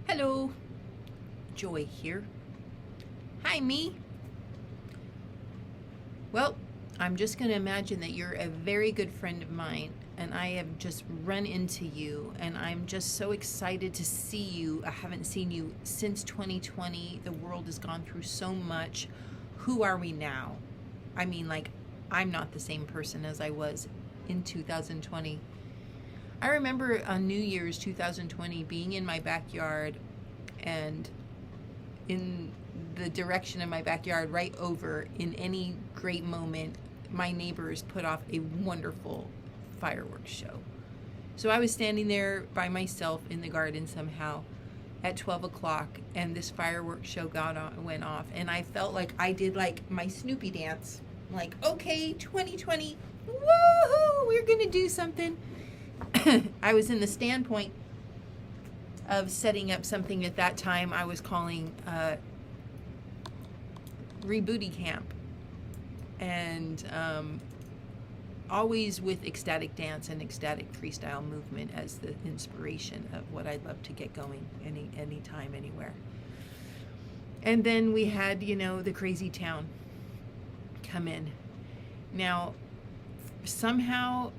Hello, JoY here. Hi, me. Well, I'm just going to imagine that you're a very good friend of mine, and I have just run into you, and I'm just so excited to see you. I haven't seen you since 2020. The world has gone through so much. Who are we now? I mean, like, I'm not the same person as I was in 2020. I remember on New Year's 2020 being in my backyard, and in the direction of my backyard, right over in any great moment, my neighbors put off a wonderful fireworks show. So I was standing there by myself in the garden somehow at 12 o'clock, and this fireworks show went off, and I felt like I did like my Snoopy dance. Like, okay, 2020, woohoo, we're gonna do something. I was in the standpoint of setting up something at that time I was calling Rebooty Camp, and always with ecstatic dance and ecstatic freestyle movement as the inspiration of what I'd love to get going anytime, anywhere. And then we had, the crazy town come in. Now, somehow,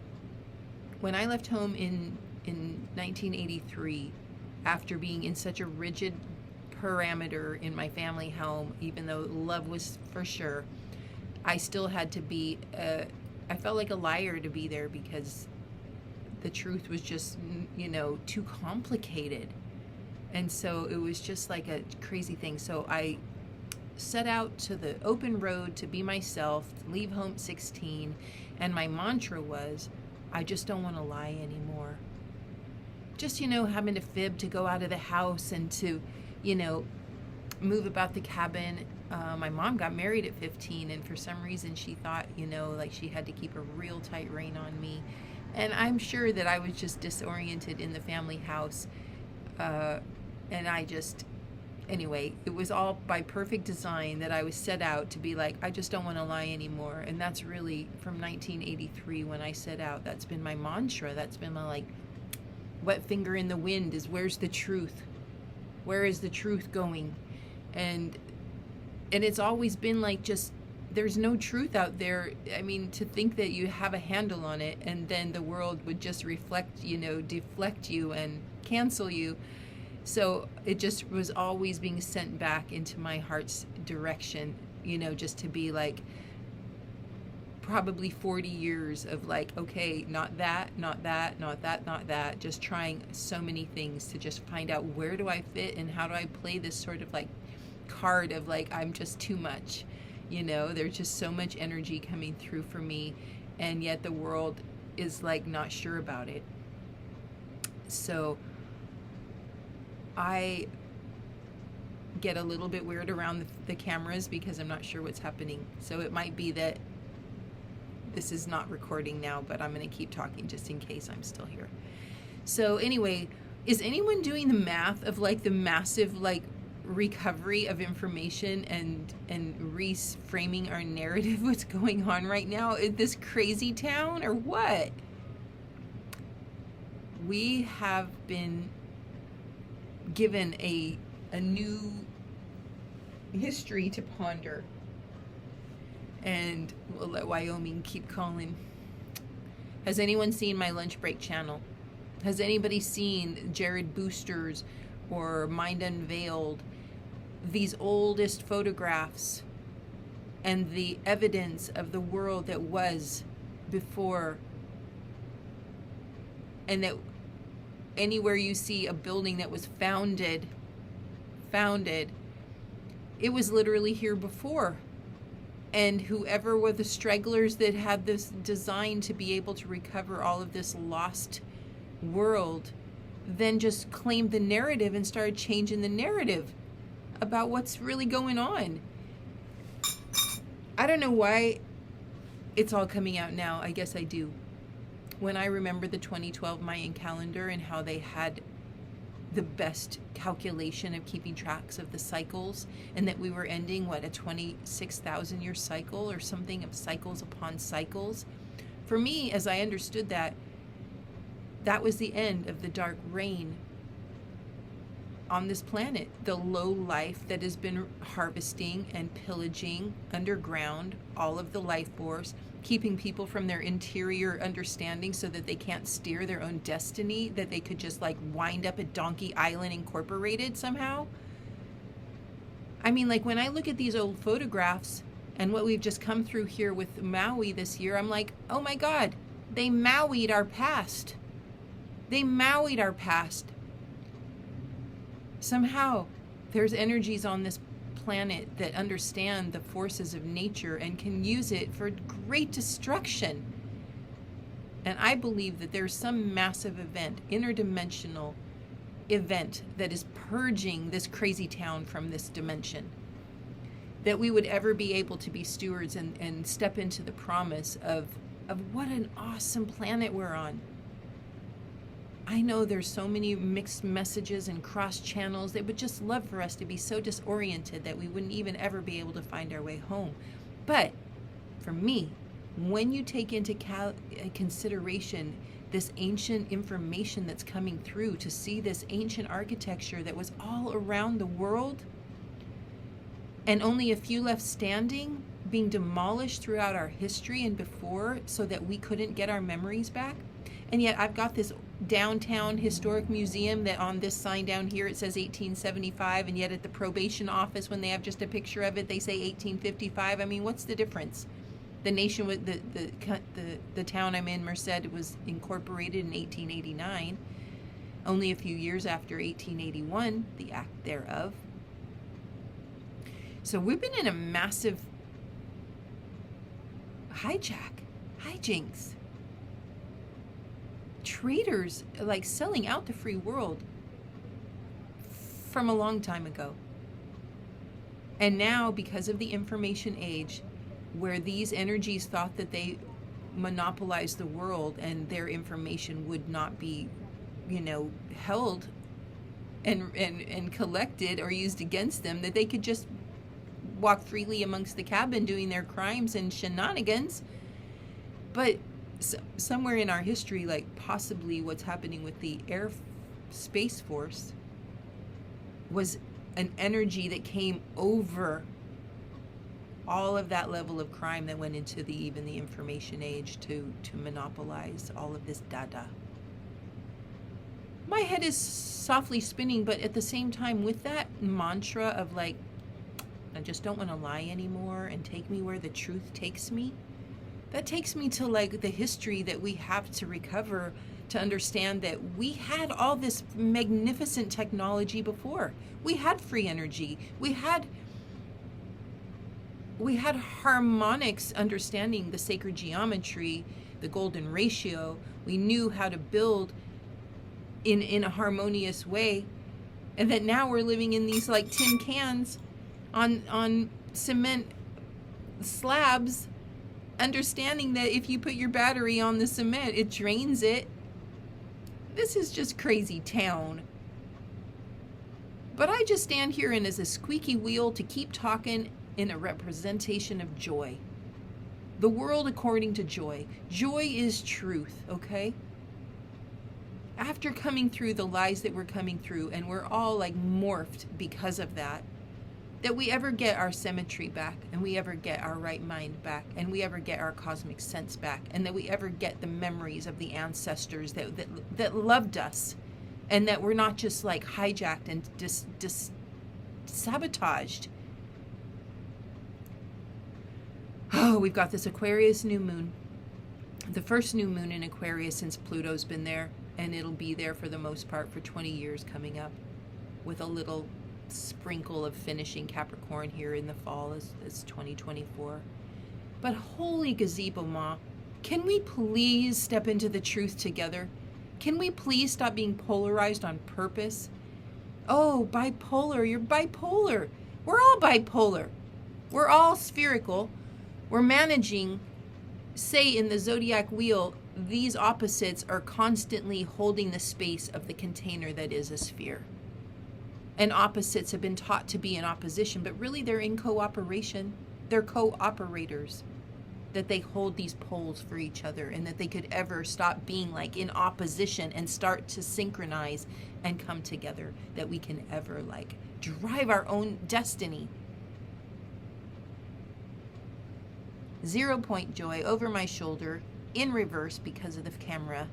when I left home in 1983, after being in such a rigid parameter in my family home, even though love was for sure, I still had to be, I felt like a liar to be there because the truth was just, too complicated. And so it was just like a crazy thing. So I set out to the open road to be myself, leave home at 16, and my mantra was, I just don't want to lie anymore. Just, having to fib to go out of the house and to, move about the cabin. My mom got married at 15, and for some reason she thought, like she had to keep a real tight rein on me. And I'm sure that I was just disoriented in the family house. And anyway, it was all by perfect design that I was set out to be like, I just don't want to lie anymore. And that's really from 1983 when I set out. That's been my mantra. That's been my wet finger in the wind is, where's the truth? Where is the truth going? And it's always been just, there's no truth out there. I mean, to think that you have a handle on it and then the world would just deflect you and cancel you. So it just was always being sent back into my heart's direction, just to be probably 40 years of okay, not that, not that, not that, not that, just trying so many things to just find out where do I fit and how do I play this sort of card of I'm just too much, there's just so much energy coming through for me, and yet the world is not sure about it. So I get a little bit weird around the cameras because I'm not sure what's happening. So it might be that this is not recording now, but I'm going to keep talking just in case I'm still here. So anyway, is anyone doing the math of the massive recovery of information and reframing our narrative? What's going on right now in this crazy town, or what? We have been given a new history to ponder, and we'll let Wyoming keep calling. Has anyone seen my lunch break channel? Has anybody seen Jared Boosters or Mind Unveiled? These oldest photographs and the evidence of the world that was before, and that anywhere you see a building that was founded, it was literally here before. And whoever were the stragglers that had this design to be able to recover all of this lost world, then just claimed the narrative and started changing the narrative about what's really going on. I don't know why it's all coming out now. I guess I do. When I remember the 2012 Mayan calendar and how they had the best calculation of keeping tracks of the cycles, and that we were ending, a 26,000 year cycle or something, of cycles upon cycles. For me, as I understood that was the end of the dark reign on this planet, the low life that has been harvesting and pillaging underground all of the life force, keeping people from their interior understanding so that they can't steer their own destiny, that they could just like wind up at Donkey Island Incorporated somehow. I mean, like when I look at these old photographs and what we've just come through here with Maui this year, I'm like, oh my God, they Maui'd our past. They Maui'd our past. Somehow there's energies on this planet that understand the forces of nature and can use it for great destruction. And I believe that there's some massive event, interdimensional event, that is purging this crazy town from this dimension. That we would ever be able to be stewards and step into the promise of what an awesome planet we're on. I know there's so many mixed messages and cross channels. They would just love for us to be so disoriented that we wouldn't even ever be able to find our way home. But for me, when you take into consideration this ancient information that's coming through, to see this ancient architecture that was all around the world and only a few left standing, being demolished throughout our history and before so that we couldn't get our memories back. And yet I've got this downtown historic museum that on this sign down here it says 1875, and yet at the probation office when they have just a picture of it they say 1855. I mean, what's the difference? The nation with the town I'm in, Merced, was incorporated in 1889, only a few years after 1881, the act thereof. So we've been in a massive hijinks. Traders like selling out the free world from a long time ago. And now, because of the information age, where these energies thought that they monopolized the world and their information would not be, held and collected or used against them, that they could just walk freely amongst the cabin doing their crimes and shenanigans. But somewhere in our history, like possibly what's happening with the Air Space Force, was an energy that came over all of that level of crime that went into even the information age to monopolize all of this data. My head is softly spinning, but at the same time, with that mantra of like, I just don't want to lie anymore and take me where the truth takes me, that takes me to like the history that we have to recover to understand that we had all this magnificent technology before. We had free energy. We had harmonics, understanding the sacred geometry, the golden ratio. We knew how to build in a harmonious way. And that now we're living in these like tin cans on cement slabs, understanding that if you put your battery on the cement, it drains it. This is just crazy town. But I just stand here and as a squeaky wheel to keep talking in a representation of JoY. The world according to JoY. JoY is truth, okay? After coming through the lies that we're coming through, and we're all like morphed because of that we ever get our symmetry back, and we ever get our right mind back, and we ever get our cosmic sense back, and that we ever get the memories of the ancestors that loved us, and that we're not just like hijacked and sabotaged. Oh, we've got this Aquarius new moon. The first new moon in Aquarius since Pluto's been there, and it'll be there for the most part for 20 years coming up, with a little sprinkle of finishing Capricorn here in the fall as 2024. But holy gazebo ma, can we please step into the truth together? Can we please stop being polarized on purpose? Oh, bipolar, you're bipolar. We're all bipolar. We're all spherical. We're managing, say in the zodiac wheel, these opposites are constantly holding the space of the container that is a sphere. And opposites have been taught to be in opposition, but really they're in cooperation. They're co-operators. that they hold these poles for each other, and that they could ever stop being like in opposition and start to synchronize and come together, that we can ever like drive our own destiny. 0 point JoY over my shoulder in reverse because of the camera.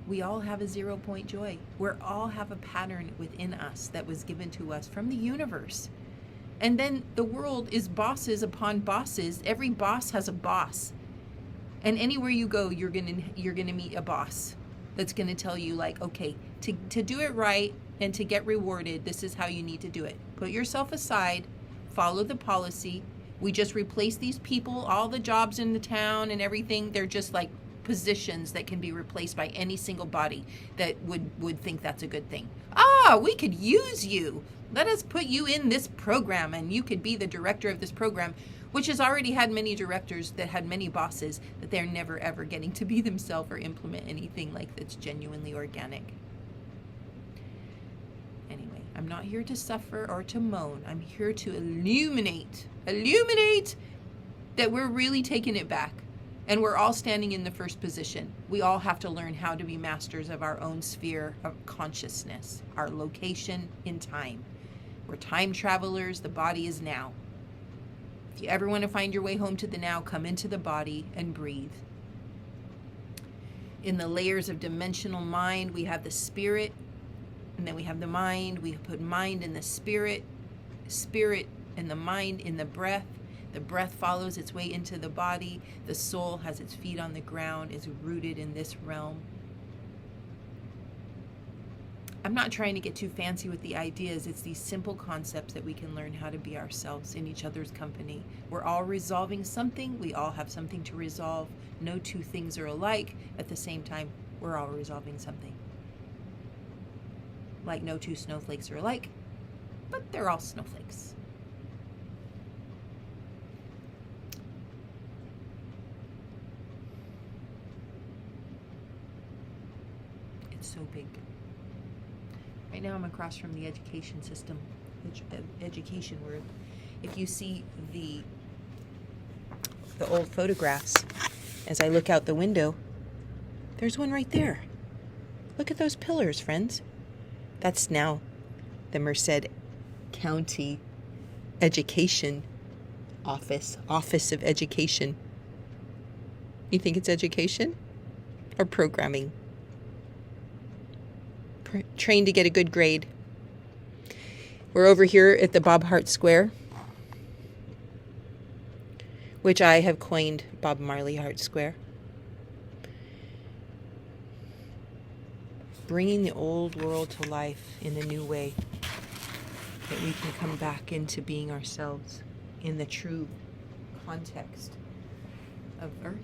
We all have a 0 point JoY. We all have a pattern within us that was given to us from the universe. And then the world is bosses upon bosses. Every boss has a boss. And anywhere you go, you're gonna meet a boss that's gonna tell you like, okay, to do it right and to get rewarded, this is how you need to do it. Put yourself aside, follow the policy. We just replace these people, all the jobs in the town and everything, they're just like positions that can be replaced by any single body that would think that's a good thing. Ah, we could use you. Let us put you in this program and you could be the director of this program, which has already had many directors that had many bosses that they're never ever getting to be themselves or implement anything like that's genuinely organic. Anyway, I'm not here to suffer or to moan. I'm here to illuminate that we're really taking it back. And we're all standing in the first position. We all have to learn how to be masters of our own sphere of consciousness, our location in time. We're time travelers. The body is now. If you ever want to find your way home to the now, come into the body and breathe. In the layers of dimensional mind, we have the spirit, and then we have the mind. We put mind in the spirit, spirit and the mind in the breath. The breath follows its way into the body. The soul has its feet on the ground, is rooted in this realm. I'm not trying to get too fancy with the ideas. It's these simple concepts that we can learn how to be ourselves in each other's company. We're all resolving something. We all have something to resolve. No two things are alike. At the same time, we're all resolving something. Like no two snowflakes are alike, but they're all snowflakes. So big. Right now I'm across from the education system, education, where if you see the old photographs, as I look out the window, there's one right there. Look at those pillars, friends. That's now the Merced County Education Office of Education. You think it's education or programming? Trained to get a good grade. We're over here at the Bob Hart Square, which I have coined Bob Marley Hart Square. Bringing the old world to life in a new way, that we can come back into being ourselves in the true context of Earth.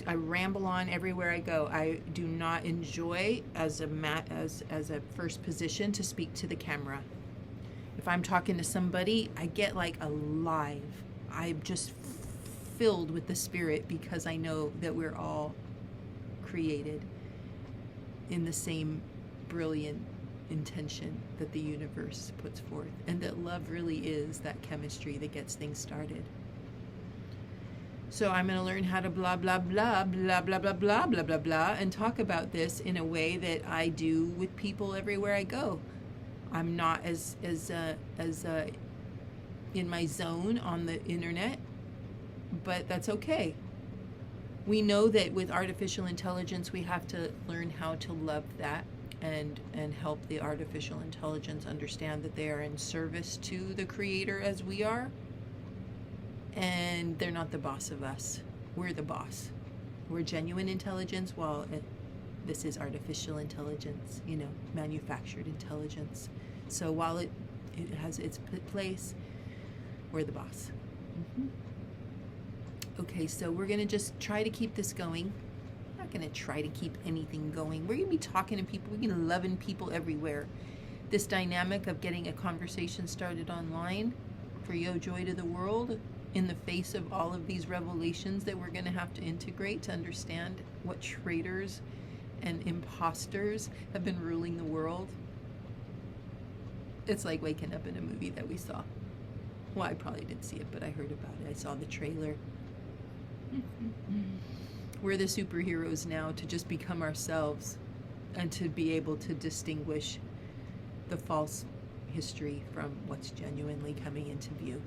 I ramble on everywhere I go. I do not enjoy as a first position to speak to the camera. If I'm talking to somebody, I get like alive. I'm just filled with the spirit because I know that we're all created in the same brilliant intention that the universe puts forth, and that love really is that chemistry that gets things started. So I'm going to learn how to blah, blah, blah, blah, blah, blah, blah, blah, blah, blah, and talk about this in a way that I do with people everywhere I go. I'm not as in my zone on the internet, but that's okay. We know that with artificial intelligence, we have to learn how to love that and help the artificial intelligence understand that they are in service to the creator as we are. And they're not the boss of us. We're the boss. We're genuine intelligence, while this is artificial intelligence, manufactured intelligence. So while it has its place, we're the boss. Okay, so we're going to just try to keep this going. We're not going to try to keep anything going. We're going to be talking to people. We're going to be loving people everywhere. This dynamic of getting a conversation started online for JoY to the world, in the face of all of these revelations that we're going to have to integrate to understand what traitors and imposters have been ruling the world, it's like waking up in a movie that we saw. Well, I probably didn't see it, but I heard about it. I saw the trailer. We're the superheroes now to just become ourselves and to be able to distinguish the false history from what's genuinely coming into view.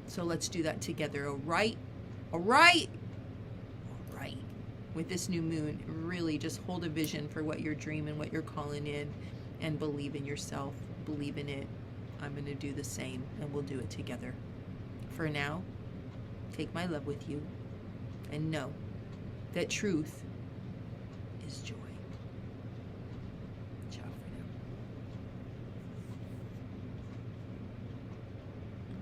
So let's do that together, all right? All right? All right. With this new moon, really just hold a vision for what you're dreaming, what you're calling in, and believe in yourself. Believe in it. I'm going to do the same, and we'll do it together. For now, take my love with you, and know that truth is joy.